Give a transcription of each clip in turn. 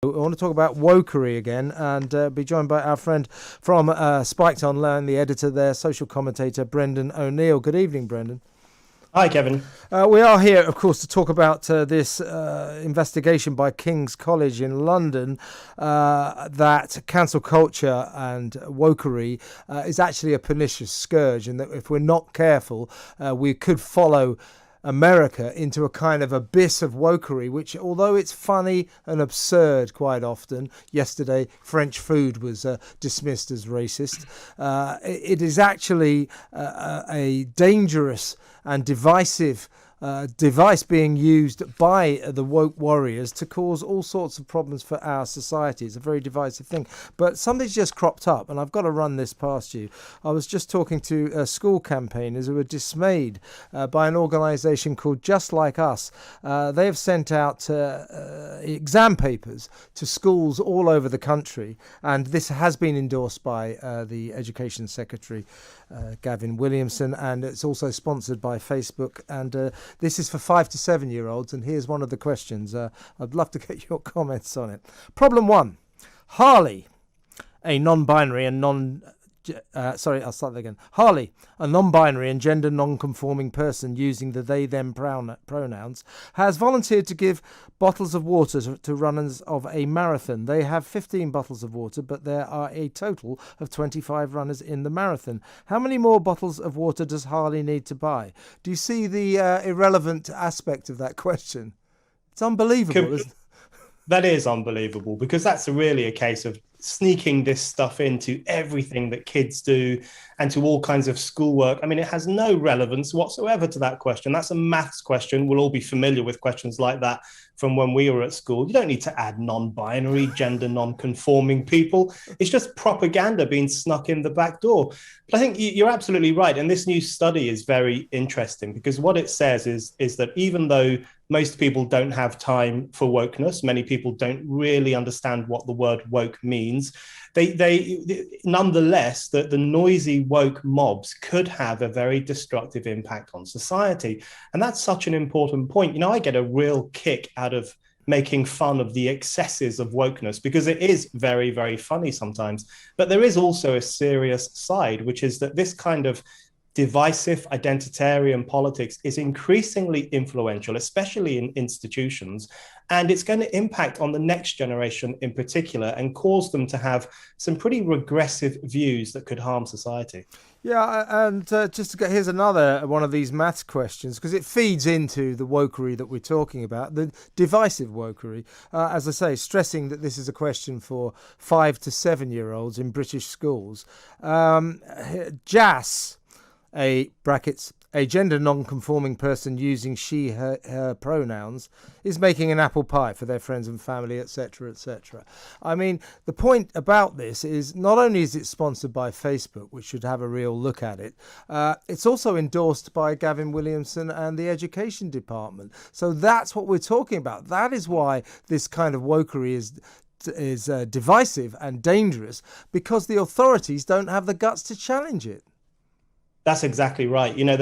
I want to talk about wokery again and be joined by our friend from Spiked Online, the editor there, social commentator Brendan O'Neill. Good evening, Brendan. Hi, Kevin. We are here, of course, to talk about this investigation by King's College in London that cancel culture and wokery is actually a pernicious scourge, and that if we're not careful, we could follow America into a kind of abyss of wokery, which, although it's funny and absurd quite often, yesterday French food was dismissed as racist, it is actually a dangerous and divisive device being used by the woke warriors to cause all sorts of problems for our society. It's a very divisive thing. But something's just cropped up, and I've got to run this past you. I was just talking to school campaigners who were dismayed by an organisation called Just Like Us. They have sent out exam papers to schools all over the country, and this has been endorsed by the Education Secretary, Gavin Williamson, and it's also sponsored by Facebook, and this is for 5 to 7 year olds, and here's one of the questions. I'd love to get your comments on it. Problem 1. Harley, a non-binary and Harley, a non-binary and gender non-conforming person using the they-them pronouns, has volunteered to give bottles of water to runners of a marathon. They have 15 bottles of water, but there are a total of 25 runners in the marathon. How many more bottles of water does Harley need to buy? Do you see the irrelevant aspect of that question? It's unbelievable, isn't it? That is unbelievable, because that's really a case of sneaking this stuff into everything that kids do and to all kinds of schoolwork. I mean, it has no relevance whatsoever to that question. That's a maths question. We'll all be familiar with questions like that from when we were at school. You don't need to add non-binary, gender non-conforming people. It's just propaganda being snuck in the back door. But I think you're absolutely right. And this new study is very interesting, because what it says is that even though most people don't have time for wokeness, many people don't really understand what the word woke means, they nonetheless, that the noisy woke mobs could have a very destructive impact on society. And that's such an important point. You know, I get a real kick out of making fun of the excesses of wokeness, because it is very, very funny sometimes. But there is also a serious side, which is that this kind of divisive identitarian politics is increasingly influential, especially in institutions, and it's going to impact on the next generation in particular and cause them to have some pretty regressive views that could harm society. Yeah, and here's another one of these maths questions, because it feeds into the wokery that we're talking about, the divisive wokery. As I say, stressing that this is a question for 5 to 7 year olds in British schools. Jas, a gender non-conforming person using she, her pronouns, is making an apple pie for their friends and family, etc., etc. I mean, the point about this is not only is it sponsored by Facebook, which should have a real look at it, it's also endorsed by Gavin Williamson and the Education Department. So that's what we're talking about. That is why this kind of wokery is divisive and dangerous, because the authorities don't have the guts to challenge it. That's exactly right. You know,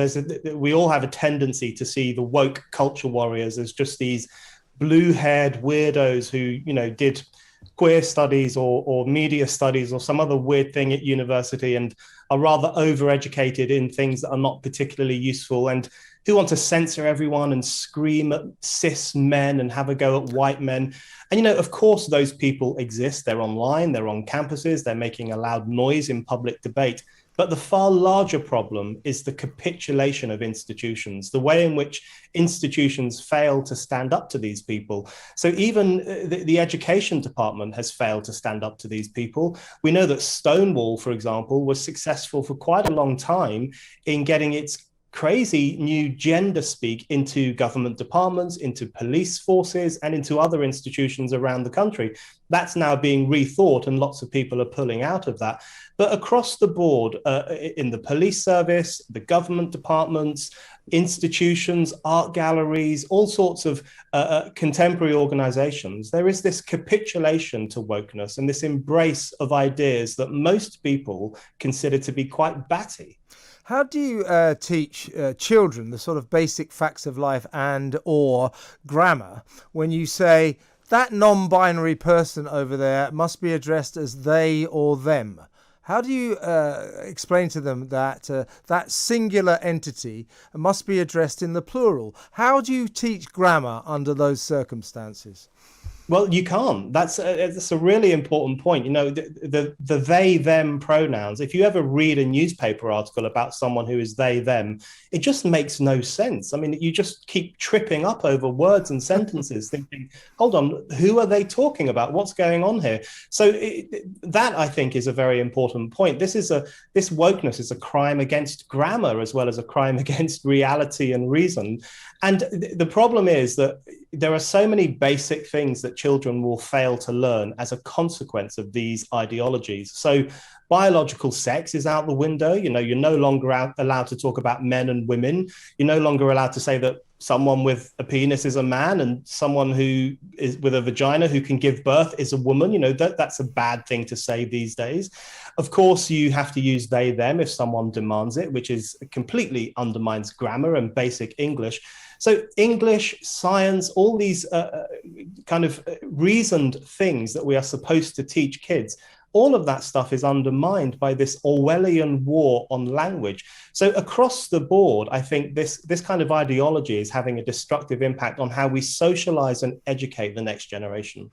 we all have a tendency to see the woke culture warriors as just these blue-haired weirdos who, you know, did queer studies or media studies or some other weird thing at university and are rather overeducated in things that are not particularly useful, and who want to censor everyone and scream at cis men and have a go at white men. And, you know, of course, those people exist. They're online, they're on campuses, they're making a loud noise in public debate. But the far larger problem is the capitulation of institutions, the way in which institutions fail to stand up to these people. So even the Education Department has failed to stand up to these people. We know that Stonewall, for example, was successful for quite a long time in getting its crazy new gender speak into government departments, into police forces, and into other institutions around the country. That's now being rethought, and lots of people are pulling out of that. But across the board, in the police service, the government departments, institutions, art galleries, all sorts of contemporary organizations, there is this capitulation to wokeness and this embrace of ideas that most people consider to be quite batty. How do you teach children the sort of basic facts of life and or grammar when you say That non-binary person over there must be addressed as they or them. How do you explain to them that that singular entity must be addressed in the plural? How do you teach grammar under those circumstances? Well, you can't. That's a really important point. You know, the they them pronouns. If you ever read a newspaper article about someone who is they them, it just makes no sense. I mean, you just keep tripping up over words and sentences, thinking, "Hold on, who are they talking about? What's going on here?" So that I think is a very important point. This wokeness is a crime against grammar as well as a crime against reality and reason. And the problem is that there are so many basic things that children will fail to learn as a consequence of these ideologies. So biological sex is out the window. You know, you're no longer allowed to talk about men and women. You're no longer allowed to say that someone with a penis is a man and someone who is with a vagina who can give birth is a woman. You know, that's a bad thing to say these days. Of course, you have to use they, them if someone demands it, which is completely undermines grammar and basic English. So English, science, all these kind of reasoned things that we are supposed to teach kids, all of that stuff is undermined by this Orwellian war on language. So across the board, I think this kind of ideology is having a destructive impact on how we socialize and educate the next generation.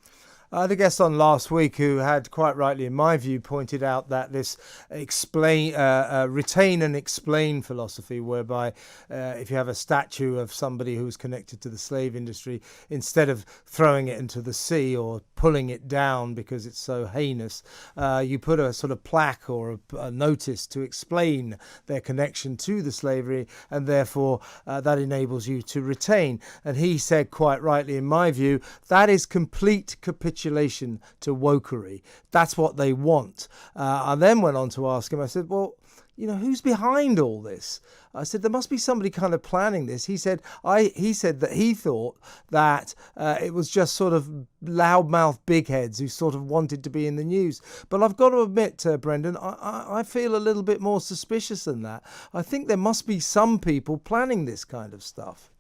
I had a guest on last week who had, quite rightly in my view, pointed out that this retain and explain philosophy, whereby if you have a statue of somebody who was connected to the slave industry, instead of throwing it into the sea or pulling it down because it's so heinous, you put a sort of plaque or a notice to explain their connection to the slavery, and therefore that enables you to retain. And he said, quite rightly in my view, that is complete capitulation to wokery. That's what they want. I then went on to ask him, I said, well, you know, who's behind all this? I said, there must be somebody kind of planning this. He said that he thought that it was just sort of loudmouth big heads who sort of wanted to be in the news. But I've got to admit, Brendan, I feel a little bit more suspicious than that. I think there must be some people planning this kind of stuff.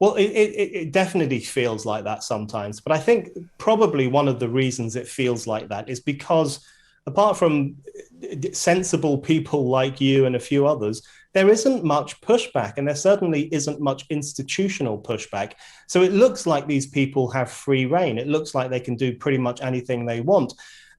Well, it definitely feels like that sometimes. But I think probably one of the reasons it feels like that is because apart from sensible people like you and a few others, there isn't much pushback, and there certainly isn't much institutional pushback. So it looks like these people have free rein. It looks like they can do pretty much anything they want.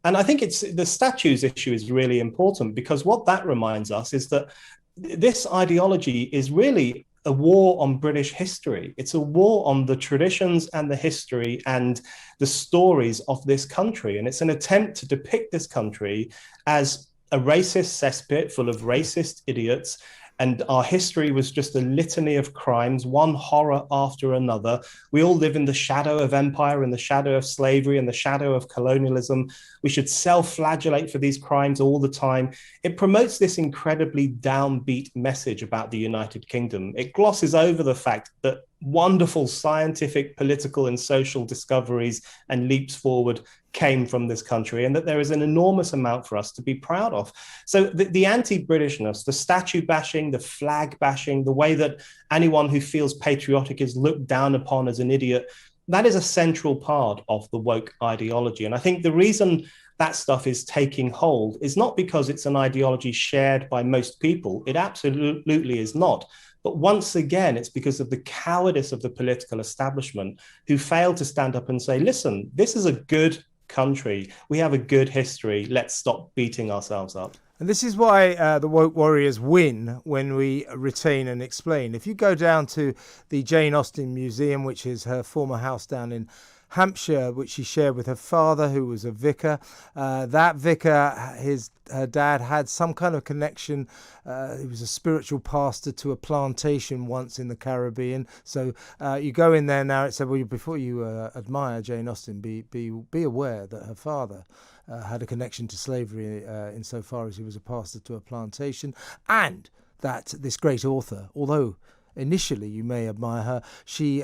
And I think the statues issue is really important, because what that reminds us is that this ideology is really a war on British history. It's a war on the traditions and the history and the stories of this country. And it's an attempt to depict this country as a racist cesspit full of racist idiots. And our history was just a litany of crimes, one horror after another. We all live in the shadow of empire, in the shadow of slavery, in the shadow of colonialism. We should self-flagellate for these crimes all the time. It promotes this incredibly downbeat message about the United Kingdom. It glosses over the fact that wonderful scientific, political, and social discoveries and leaps forward came from this country, and that there is an enormous amount for us to be proud of. So the anti-Britishness, the statue bashing, the flag bashing, the way that anyone who feels patriotic is looked down upon as an idiot, that is a central part of the woke ideology. And I think the reason that stuff is taking hold is not because it's an ideology shared by most people. It absolutely is not. But once again, it's because of the cowardice of the political establishment, who failed to stand up and say, listen, this is a good country. We have a good history. Let's stop beating ourselves up. And this is why the woke warriors win when we retain and explain. If you go down to the Jane Austen Museum, which is her former house down in Hampshire, which she shared with her father, who was a vicar. That vicar, her dad had some kind of connection. He was a spiritual pastor to a plantation once in the Caribbean. So you go in there now. It said, well, before you admire Jane Austen, be aware that her father had a connection to slavery insofar as he was a pastor to a plantation, and that this great author, although initially you may admire her, she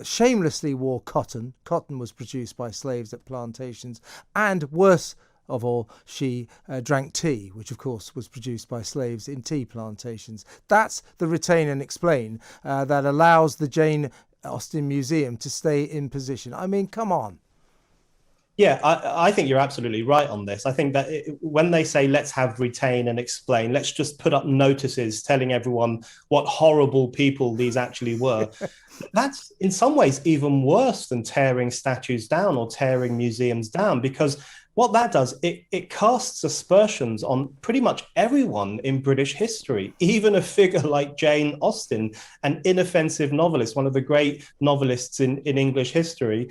shamelessly wore cotton. Cotton was produced by slaves at plantations, and worse of all, she drank tea, which of course was produced by slaves in tea plantations. That's the retain and explain that allows the Jane Austin Museum to stay in position. I mean, come on. Yeah, I think you're absolutely right on this. I think that when they say let's have retain and explain, let's just put up notices telling everyone what horrible people these actually were. That's in some ways even worse than tearing statues down or tearing museums down, because what that does, it casts aspersions on pretty much everyone in British history, even a figure like Jane Austen, an inoffensive novelist, one of the great novelists in English history.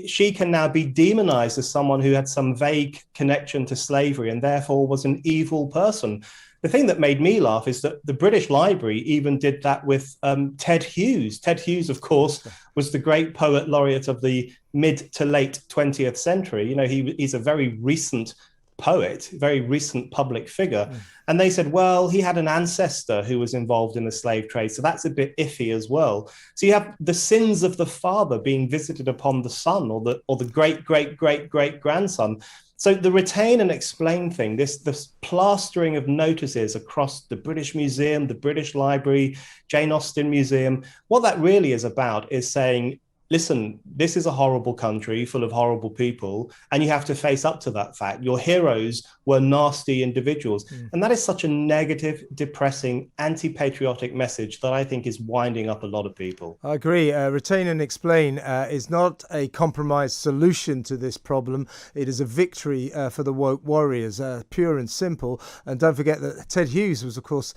She can now be demonized as someone who had some vague connection to slavery and therefore was an evil person. The thing that made me laugh is that the British Library even did that with Ted Hughes. Ted Hughes, of course, was the great poet laureate of the mid to late 20th century. You know, he's a very recent poet, very recent public figure. And they said, well, he had an ancestor who was involved in the slave trade, so that's a bit iffy as well. So you have the sins of the father being visited upon the son, or the great, great, great, great grandson. So the retain and explain thing, this plastering of notices across the British Museum, the British Library, Jane Austen Museum, what that really is about is saying, listen, this is a horrible country full of horrible people, and you have to face up to that fact. Your heroes were nasty individuals. And that is such a negative, depressing, anti-patriotic message that I think is winding up a lot of people. I agree. Retain and explain is not a compromise solution to this problem. It is a victory for the woke warriors, pure and simple. And don't forget that Ted Hughes was, of course,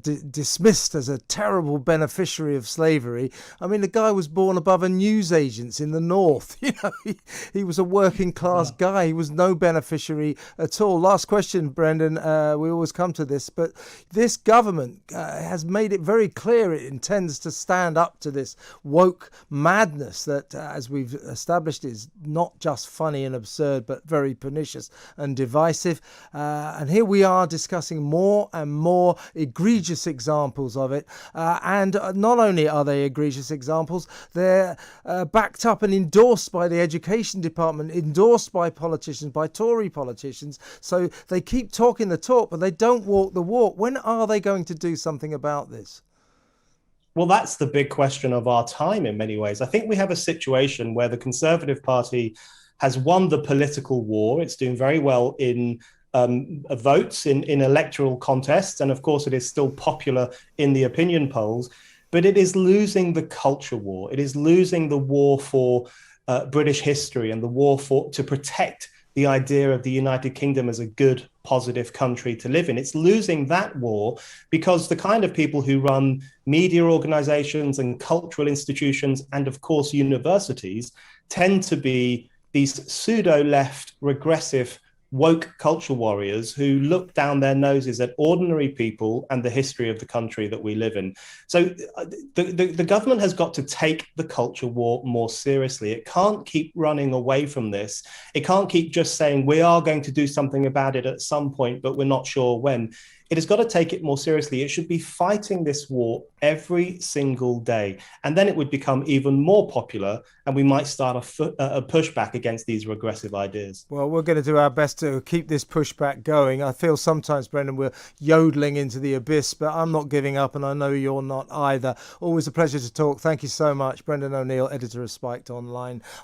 dismissed as a terrible beneficiary of slavery. I mean, the guy was born above a newsagent's in the north. You know, he was a working class guy. He was no beneficiary at all. Last question, Brendan. We always come to this, but this government has made it very clear it intends to stand up to this woke madness that, as we've established, is not just funny and absurd, but very pernicious and divisive. And here we are discussing more and more egregious examples of it. And not only are they egregious examples, they're backed up and endorsed by the Education Department, endorsed by politicians, by Tory politicians. So they keep talking the talk, but they don't walk the walk. When are they going to do something about this? Well, that's the big question of our time in many ways. I think we have a situation where the Conservative Party has won the political war. It's doing very well in votes in electoral contests. And of course, it is still popular in the opinion polls. But it is losing the culture war. It is losing the war for British history and the war to protect the idea of the United Kingdom as a good, positive country to live in. It's losing that war because the kind of people who run media organizations and cultural institutions and, of course, universities tend to be these pseudo-left, regressive, woke culture warriors who look down their noses at ordinary people and the history of the country that we live in. So the government has got to take the culture war more seriously. It can't keep running away from this. It can't keep just saying we are going to do something about it at some point, but we're not sure when. It has got to take it more seriously. It should be fighting this war every single day. And then it would become even more popular and we might start a pushback against these regressive ideas. Well, we're going to do our best to keep this pushback going. I feel sometimes, Brendan, we're yodeling into the abyss, but I'm not giving up and I know you're not either. Always a pleasure to talk. Thank you so much. Brendan O'Neill, editor of Spiked Online.